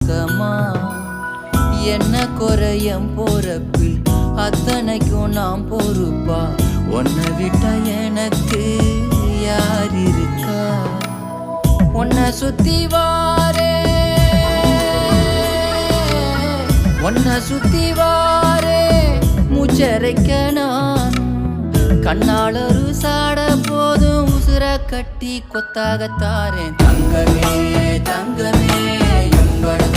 வெக்கமா என்ன குறையம் போறப்பில் அத்தனைக்கும் நாம் பொறுப்பா உன்னை விட்டா எனக்கு யார் இருக்கா உன்னை சுத்தி வாரே மூச்சரைக்க நான் கண்ணாளரு சாட போதும் உசுர கட்டி கொத்தாகத்தாரேன் தங்கமே தங்கமே எங்கட